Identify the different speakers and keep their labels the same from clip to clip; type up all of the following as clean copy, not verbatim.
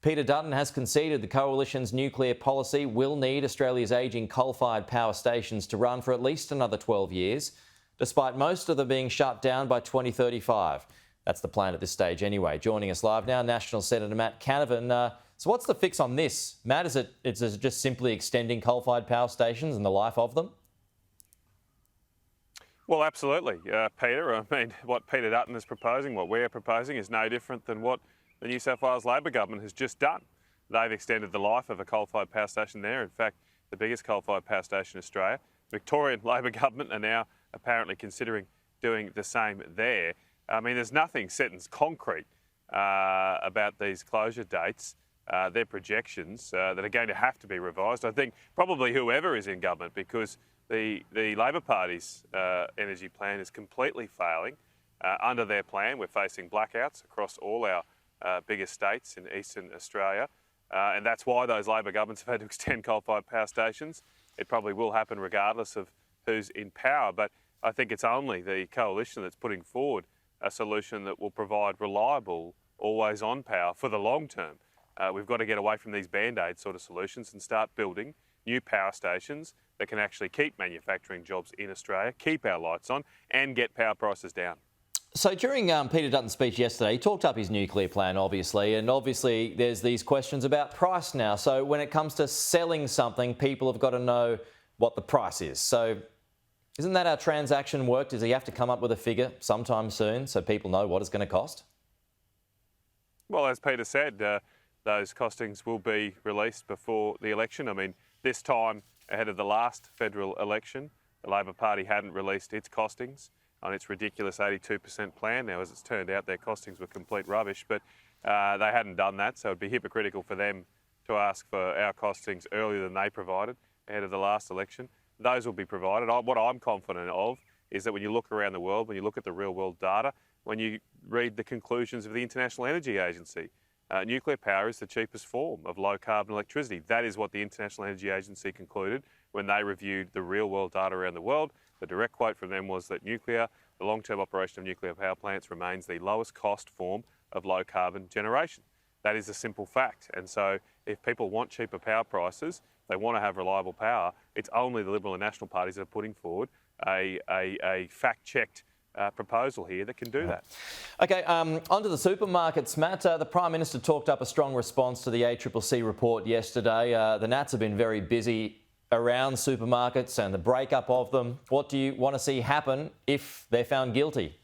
Speaker 1: Peter Dutton has conceded the coalition's nuclear policy will need Australia's ageing coal-fired power stations to run for at least another 12 years, despite most of them being shut down by 2035. That's the plan at this stage anyway. Joining us live now, National Senator Matt Canavan. So what's the fix on this? Matt, is it just simply extending coal-fired power stations and the life of them?
Speaker 2: Well, absolutely, Peter. I mean, what Peter Dutton is proposing, what we're proposing, is no different than what the New South Wales Labor government has just done. They've extended the life of a coal-fired power station there. In fact, the biggest coal-fired power station in Australia. Victorian Labor government are now apparently considering doing the same there. I mean, there's nothing set in concrete about these closure dates. They're projections that are going to have to be revised. I think probably whoever is in government, because the Labor Party's energy plan is completely failing. Under their plan, we're facing blackouts across all our biggest states in eastern Australia, and that's why those Labor governments have had to extend coal-fired power stations. It probably will happen regardless of who's in power, but I think it's only the coalition that's putting forward a solution that will provide reliable, always-on power for the long term. We've got to get away from these band-aid sort of solutions and start building new power stations that can actually keep manufacturing jobs in Australia, keep our lights on, and get power prices down.
Speaker 1: So during Peter Dutton's speech yesterday, he talked up his nuclear plan, obviously, and obviously there's these questions about price now. So when it comes to selling something, people have got to know what the price is. So isn't that how transaction worked? Does he have to come up with a figure sometime soon so people know what it's going to cost?
Speaker 2: Well, as Peter said, those costings will be released before the election. I mean, this time ahead of the last federal election, the Labor Party hadn't released its costings on its ridiculous 82% plan. Now, as it's turned out, their costings were complete rubbish, but they hadn't done that, so it'd be hypocritical for them to ask for our costings earlier than they provided ahead of the last election. Those will be provided. What I'm confident of is that when you look around the world, when you look at the real-world data, when you read the conclusions of the International Energy Agency, nuclear power is the cheapest form of low-carbon electricity. That is what the International Energy Agency concluded when they reviewed the real-world data around the world. The direct quote from them was that the long-term operation of nuclear power plants remains the lowest cost form of low-carbon generation. That is a simple fact. And so if people want cheaper power prices, they want to have reliable power, it's only the Liberal and National parties that are putting forward a fact-checked proposal here that can do that.
Speaker 1: OK, onto the supermarkets, Matt. The Prime Minister talked up a strong response to the ACCC report yesterday. The Nats have been very busy around supermarkets and the breakup of them. What do you want to see happen if they're found guilty?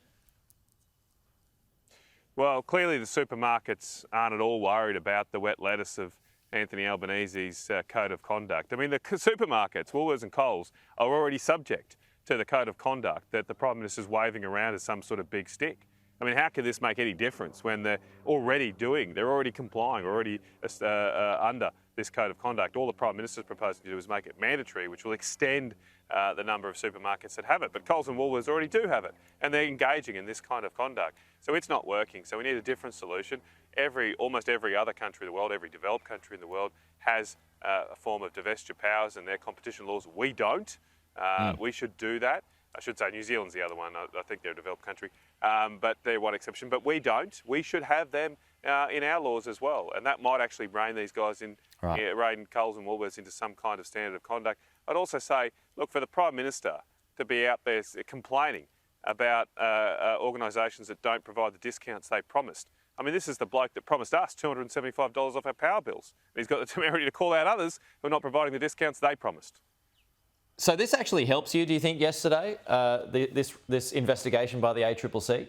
Speaker 2: Well, clearly the supermarkets aren't at all worried about the wet lettuce of Anthony Albanese's code of conduct. I mean, the supermarkets, Woolworths and Coles, are already subject to the code of conduct that the Prime Minister's waving around as some sort of big stick. I mean, how could this make any difference when they're already complying, already under this code of conduct? All the Prime Minister's proposing to do is make it mandatory, which will extend the number of supermarkets that have it. But Coles and Woolworths already do have it, and they're engaging in this kind of conduct. So it's not working. So we need a different solution. Almost every other country in the world, every developed country in the world has a form of divestiture powers and their competition laws. We don't. We should do that. I should say New Zealand's the other one. I think they're a developed country, but they're one exception. But we don't. We should have them in our laws as well, and that might actually rein these guys in, rein Coles and Woolworths into some kind of standard of conduct. I'd also say, look, for the Prime Minister to be out there complaining about organisations that don't provide the discounts they promised. I mean, this is the bloke that promised us $275 off our power bills. And he's got the temerity to call out others who are not providing the discounts they promised.
Speaker 1: So this actually helps you, do you think, yesterday, this investigation by the ACCC?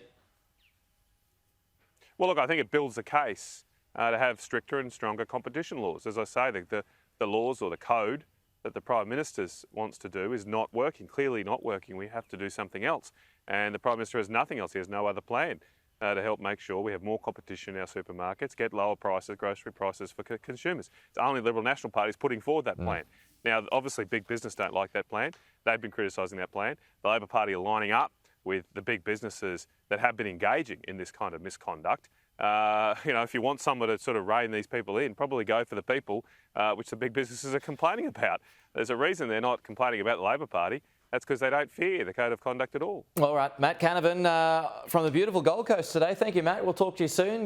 Speaker 2: Well, look, I think it builds the case to have stricter and stronger competition laws. As I say, the laws or the code that the Prime Minister wants to do is not working, clearly not working. We have to do something else. And the Prime Minister has nothing else. He has no other plan to help make sure we have more competition in our supermarkets, get lower prices, grocery prices for consumers. It's only Liberal National parties putting forward that plan. Now, obviously, big business don't like that plan. They've been criticising that plan. The Labor Party are lining up with the big businesses that have been engaging in this kind of misconduct. If you want someone to sort of rein these people in, probably go for the people which the big businesses are complaining about. There's a reason they're not complaining about the Labor Party. That's because they don't fear the code of conduct at all.
Speaker 1: All right, Matt Canavan from the beautiful Gold Coast today. Thank you, Matt. We'll talk to you soon.